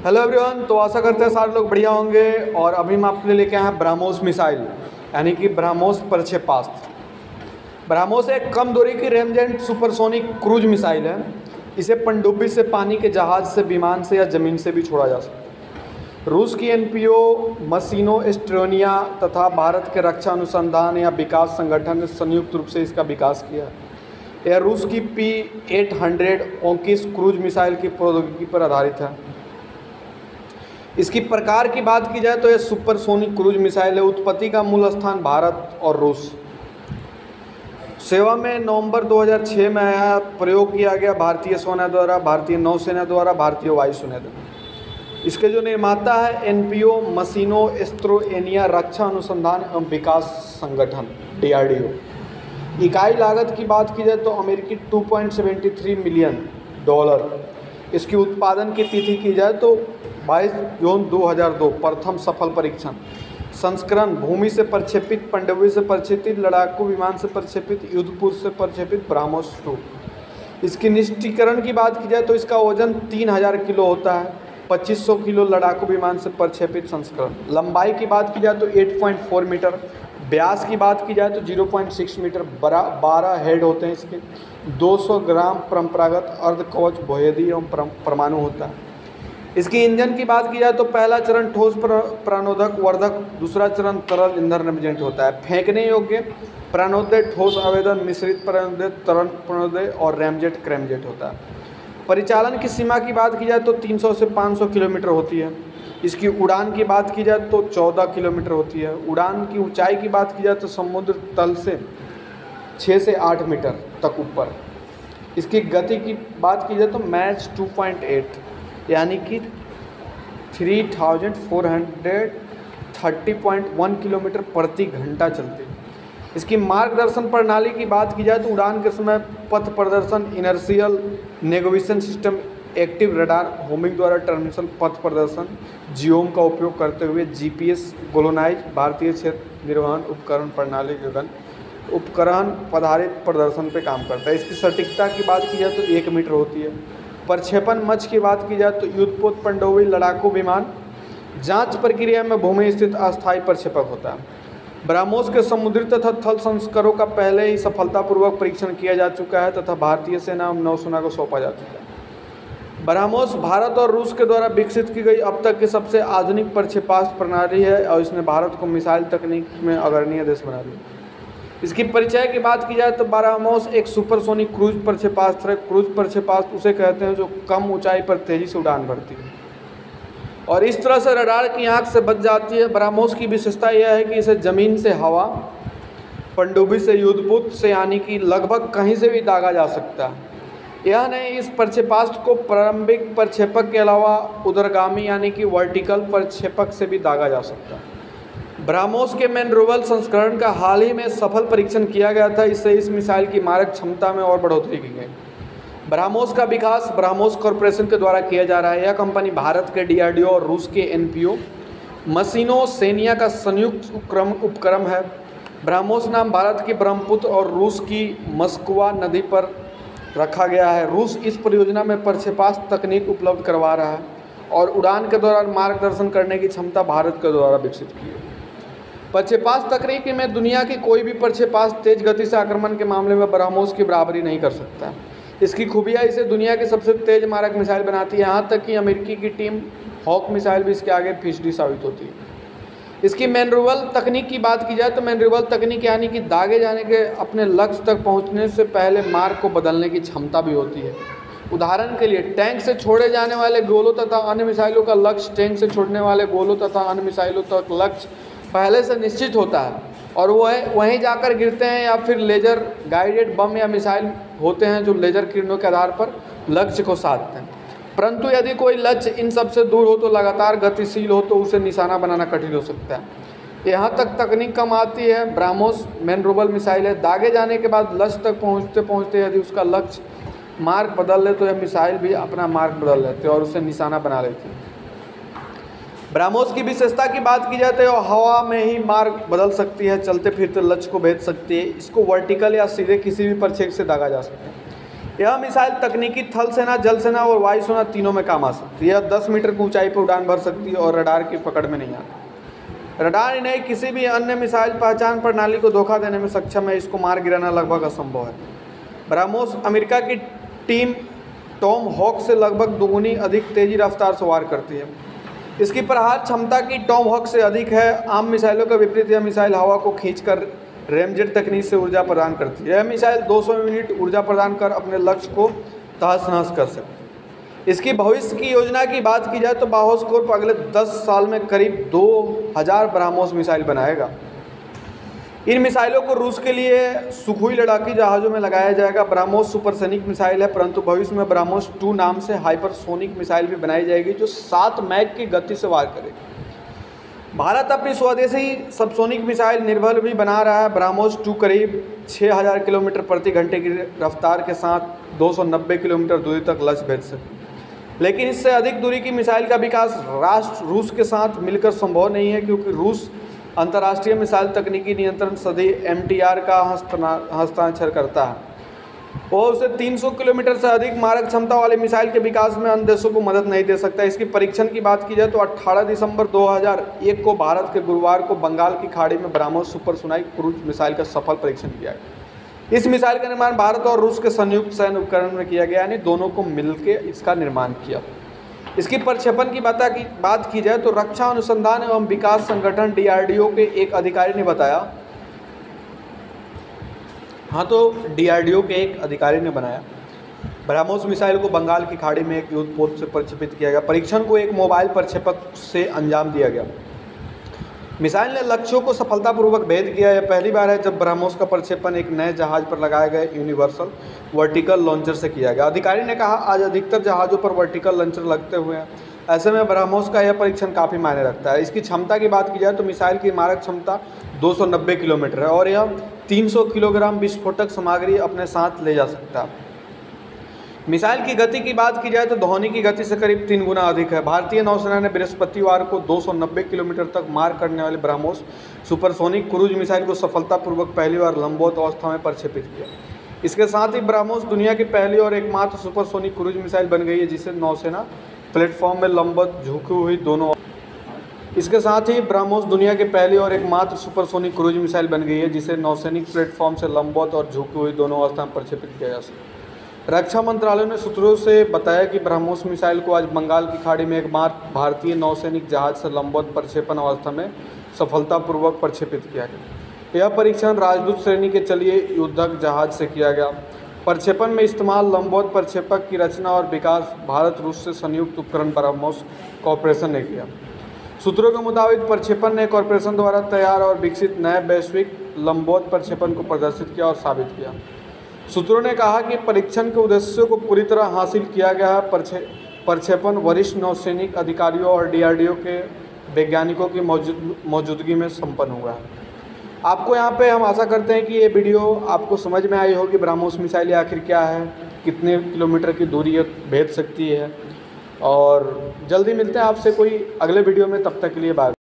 Hello everyone. तो आशा करते हैं सारे लोग बढ़िया होंगे। और अभी हम आपके लिए लेके आए हैं ब्रह्मोस मिसाइल यानी कि ब्रह्मोस प्रक्षेपास्त्र। ब्रह्मोस एक कम दूरी की रेंजेंट सुपरसोनिक क्रूज मिसाइल है। इसे पनडुब्बी से, पानी के जहाज से, विमान से या ज़मीन से भी छोड़ा जा सकता है। रूस की एनपीओ मशीनो एस्टोनिया तथा भारत के रक्षा अनुसंधान या विकास संगठन ने संयुक्त रूप से इसका विकास किया है। यह रूस की P-800 ओंकिस क्रूज मिसाइल की प्रौद्योगिकी पर आधारित है। इसकी प्रकार की बात की जाए तो यह सुपरसोनिक क्रूज मिसाइल है। उत्पत्ति का मूल स्थान भारत और रूस। सेवा में नवंबर 2006 में आया। प्रयोग किया गया भारतीय सेना द्वारा, भारतीय नौसेना द्वारा, भारतीय वायुसेना द्वारा। इसके जो निर्माता है एनपीओ मशीनो एस्ट्रोएनिया रक्षा अनुसंधान एवं विकास संगठन DRDO। इकाई लागत की बात की जाए तो अमेरिकी $2.73 मिलियन। इसकी उत्पादन की तिथि की जाए तो 22 जून 2002। प्रथम सफल परीक्षण संस्करण भूमि से प्रक्षेपित, पनडुब्बी से प्रक्षेपित, लड़ाकू विमान से प्रक्षेपित, युद्धपोत से प्रक्षेपित ब्रह्मोस 2। इसकी निष्ठीकरण की बात की जाए तो इसका वजन 3000 किलो होता है। 2500 किलो लड़ाकू विमान से प्रक्षेपित संस्करण। लंबाई की बात की जाए तो 8.4 मीटर। व्यास की बात की जाए तो 0.6 मीटर। 12 हेड होते हैं इसके। 200 ग्राम परंपरागत अर्धकवच बहुवेदी एवं परमाणु होता है। इसकी इंजन की बात की जाए तो पहला चरण ठोस प्राणोदक वर्धक, दूसरा चरण तरल ईंधन रेफ्रिजरेंट होता है। फेंकने योग्य प्राणोदय, ठोस आवेदन, मिश्रित प्राणोदय, तरल प्राणोदय और रैमजेट क्रैमजेट होता है। परिचालन की सीमा की बात की जाए तो 300 से 500 किलोमीटर होती है। इसकी उड़ान की बात की जाए तो 14 किलोमीटर होती है। उड़ान की ऊंचाई की बात की जाए तो समुद्र तल से 6 से 8 मीटर तक ऊपर। इसकी गति की बात की जाए तो मैच 2.8 यानी कि 3430.1 किलोमीटर प्रति घंटा चलती है। इसकी मार्गदर्शन प्रणाली की बात की जाए तो उड़ान के समय पथ प्रदर्शन, inertial navigation system, active radar, homing द्वारा टर्मिनेशन पथ प्रदर्शन, जियोम का उपयोग करते हुए GPS गोलोनाइज भारतीय क्षेत्र निर्वहन उपकरण प्रणाली गगन उपकरण आधारित प्रदर्शन पे काम करता है। इसकी सटीकता की बात की जाए तो 1 मीटर होती है। प्रक्षेपण मच की बात की जाए तो युद्धपोत, पनडुब्बी, लड़ाकू विमान। जांच प्रक्रिया में भूमि स्थित अस्थायी प्रक्षेपक होता है। ब्रह्मोस के समुद्री तथा थल संस्करणों का पहले ही सफलतापूर्वक परीक्षण किया जा चुका है तथा भारतीय सेना एवं नौसेना को सौंपा जा चुका है। ब्रह्मोस भारत और रूस के द्वारा विकसित की गई अब तक की सबसे आधुनिक प्रक्षेपास्त्र प्रणाली है और इसने भारत को मिसाइल तकनीक में अग्रणी देश बना दिया। इसकी परिचय की बात की जाए तो ब्रह्मोस एक सुपरसोनिक क्रूज प्रक्षेपास्त्र है। क्रूज प्रक्षेपास्त्र उसे कहते हैं जो कम ऊंचाई पर तेजी से उड़ान भरती है और इस तरह से रडार की आंख से बच जाती है। ब्रह्मोस की विशेषता यह है कि इसे जमीन से हवा, पनडुब्बी से, युद्धपोत से यानी कि लगभग कहीं से भी दागा जा सकता है। यह नहीं, इस प्रक्षेपास्त्र को प्रारंभिक प्रक्षेपक के अलावा उर्ध्वगामी यानी कि वर्टिकल प्रक्षेपक से भी दागा जा सकता है। ब्रह्मोस के मैनरूवल संस्करण का हाल ही में सफल परीक्षण किया गया था। इससे इस मिसाइल की मारक क्षमता में और बढ़ोतरी की गई। ब्रह्मोस का विकास ब्रह्मोस कॉरपोरेशन के द्वारा किया जा रहा है। यह कंपनी भारत के DRDO और रूस के एनपीओ मशीनो सेनिया का संयुक्त उपक्रम है। ब्रह्मोस नाम भारत की ब्रह्मपुत्र और रूस की मस्कवा नदी पर रखा गया है। रूस इस परियोजना में प्रक्षेपास्त्र तकनीक उपलब्ध करवा रहा है और उड़ान के दौरान मार्गदर्शन करने की क्षमता भारत के द्वारा विकसित की है। प्रक्षेपास्त्र तकनीक में दुनिया की कोई भी प्रक्षेपास्त्र तेज गति से आक्रमण के मामले में ब्रह्मोस की बराबरी नहीं कर सकता। इसकी खूबियाँ इसे दुनिया की सबसे तेज मारक मिसाइल बनाती है। यहाँ तक कि अमेरिकी की टीम हॉक मिसाइल भी इसके आगे फिसडी साबित होती है। इसकी मैनरूवल तकनीक की बात की जाए तो मैनरूवल तकनीक यानी कि दागे जाने के अपने लक्ष्य तक पहुँचने से पहले मार्ग को बदलने की क्षमता भी होती है। उदाहरण के लिए टैंक से छोड़े जाने वाले गोलों तथा अन्य मिसाइलों का लक्ष्य टैंक से छोड़ने वाले गोलों तथा अन्य मिसाइलों तक लक्ष्य पहले से निश्चित होता है और वह वहीं जाकर गिरते हैं, या फिर लेजर गाइडेड बम या मिसाइल होते हैं जो लेजर किरणों के आधार पर लक्ष्य को साधते हैं। परंतु यदि कोई लक्ष्य इन सबसे दूर हो तो लगातार गतिशील हो तो उसे निशाना बनाना कठिन हो सकता है। यहाँ तक तकनीक कम आती है। ब्रह्मोस मैनरूवल मिसाइल है। दागे जाने के बाद लक्ष्य तक पहुँचते पहुँचते यदि उसका लक्ष्य मार्ग बदल ले तो यह मिसाइल भी अपना मार्ग बदल लेते और उसे निशाना बना लेती है। ब्रह्मोस की विशेषता की बात की जाए तो हवा में ही मार्ग बदल सकती है, चलते फिरते लक्ष्य को भेज सकती है। इसको वर्टिकल या सीधे किसी भी प्रक्षेप से दागा जा सकता है। यह मिसाइल तकनीकी थल सेना, जल सेना और वायुसेना तीनों में काम आ सकती है। यह 10 मीटर की ऊंचाई पर उड़ान भर सकती है और रडार की पकड़ में नहीं आती। रडार इन्हें किसी भी अन्य मिसाइल पहचान प्रणाली को धोखा देने में सक्षम है। इसको मार गिराना लगभग असंभव है। ब्रह्मोस अमेरिका की टीम टॉम हॉक से लगभग दोगुनी अधिक तेजी रफ्तार से वार करती है। इसकी प्रहार क्षमता की टॉम हॉक से अधिक है। आम मिसाइलों के विपरीत यह मिसाइल हवा को खींचकर रैमजेट तकनीक से ऊर्जा प्रदान करती है। यह मिसाइल 200 यूनिट ऊर्जा प्रदान कर अपने लक्ष्य को तहस नहस कर सकती है। इसकी भविष्य की योजना की बात की जाए तो ब्रह्मोस कोर्प अगले 10 साल में करीब 2000 ब्रह्मोस मिसाइल बनाएगा। इन मिसाइलों को रूस के लिए सुखोई लड़ाकू जहाज़ों में लगाया जाएगा। ब्रह्मोस सुपरसोनिक मिसाइल है, परंतु भविष्य में ब्रह्मोस 2 नाम से हाइपरसोनिक मिसाइल भी बनाई जाएगी जो 7 मैक की गति से वार करेगी। भारत अपनी स्वदेशी सबसोनिक मिसाइल निर्भल भी बना रहा है। ब्रह्मोस 2 करीब 6000 किलोमीटर प्रति घंटे की रफ्तार के साथ 290 किलोमीटर दूरी तक लक्ष्य भेज सकती है। लेकिन इससे अधिक दूरी की मिसाइल का विकास राष्ट्र रूस के साथ मिलकर संभव नहीं है, क्योंकि रूस अंतर्राष्ट्रीय मिसाइल तकनीकी नियंत्रण संधि MTR का हस्ताक्षर करता है। वो उसे 300 किलोमीटर से अधिक मारक क्षमता वाले मिसाइल के विकास में अन्य देशों को मदद नहीं दे सकता। इसकी परीक्षण की बात की जाए तो 18 दिसंबर 2001 को भारत के गुरुवार को बंगाल की खाड़ी में ब्रह्मोस सुपरसोनिक क्रूज मिसाइल का सफल परीक्षण किया गया। इस मिसाइल का निर्माण भारत और रूस के संयुक्त सैन्य उपकरण में किया गया, यानी दोनों को मिलकर इसका निर्माण किया। इसकी प्रक्षेपण की बात की जाए तो रक्षा अनुसंधान एवं विकास संगठन DRDO के एक अधिकारी ने बताया DRDO के एक अधिकारी ने बनाया ब्रह्मोस मिसाइल को बंगाल की खाड़ी में एक युद्धपोत से प्रक्षेपित किया गया। परीक्षण को एक मोबाइल प्रक्षेपक से अंजाम दिया गया। मिसाइल ने लक्ष्यों को सफलतापूर्वक भेद किया। यह पहली बार है जब ब्रह्मोस का प्रक्षेपण एक नए जहाज पर लगाए गए यूनिवर्सल वर्टिकल लॉन्चर से किया गया। अधिकारी ने कहा, आज अधिकतर जहाज़ों पर वर्टिकल लॉन्चर लगते हुए हैं, ऐसे में ब्रह्मोस का यह परीक्षण काफ़ी मायने रखता है। इसकी क्षमता की बात की जाए तो मिसाइल की मारक क्षमता 290 किलोमीटर है और यह 300 किलोग्राम विस्फोटक सामग्री अपने साथ ले जा सकता है। मिसाइल की गति की बात की जाए तो ध्वनि की गति से करीब 3 गुना अधिक है। भारतीय नौसेना ने बृहस्पतिवार को 290 किलोमीटर तक मार करने वाले ब्रह्मोस सुपरसोनिक क्रूज मिसाइल को सफलतापूर्वक पहली बार लंबवत अवस्था में प्रक्षेपित किया। इसके साथ ही ब्रह्मोस दुनिया की पहली और एकमात्र सुपरसोनिक क्रूज मिसाइल बन गई है जिसे नौसेना प्लेटफॉर्म में लंबवत झुकी हुई दोनों इसके साथ ही ब्रह्मोस दुनिया की पहली और एकमात्र सुपरसोनिक क्रूज मिसाइल बन गई है जिसे नौसैनिक प्लेटफॉर्म से लंबवत और झुकी हुई दोनों अवस्था में प्रक्षेपित किया जा सकता है। रक्षा मंत्रालय ने सूत्रों से बताया कि ब्रह्मोस मिसाइल को आज बंगाल की खाड़ी में एकमात्र भारतीय नौसैनिक जहाज से लंबवत प्रक्षेपण अवस्था में सफलतापूर्वक प्रक्षेपित किया गया। यह परीक्षण राजदूत श्रेणी के चलिए युद्धक जहाज से किया गया। प्रक्षेपण में इस्तेमाल लंबवत प्रक्षेपक की रचना और विकास भारत रूस से संयुक्त उपकरण ब्रह्मोस कॉरपोरेशन ने किया। सूत्रों के मुताबिक प्रक्षेपण ने कॉरपोरेशन द्वारा तैयार और विकसित नए वैश्विक लंबवत प्रक्षेपण को प्रदर्शित किया और साबित किया। सूत्रों ने कहा कि परीक्षण के उद्देश्यों को पूरी तरह हासिल किया गया है। प्रक्षेपण वरिष्ठ नौसैनिक अधिकारियों और DRDO के वैज्ञानिकों की मौजूदगी में संपन्न हुआ है। आपको यहाँ पे हम आशा करते हैं कि ये वीडियो आपको समझ में आई होगी। ब्रह्मोस मिसाइल आखिर क्या है, कितने किलोमीटर की दूरी भेज सकती है, और जल्दी मिलते हैं आपसे कोई अगले वीडियो में। तब तक के लिए बाय।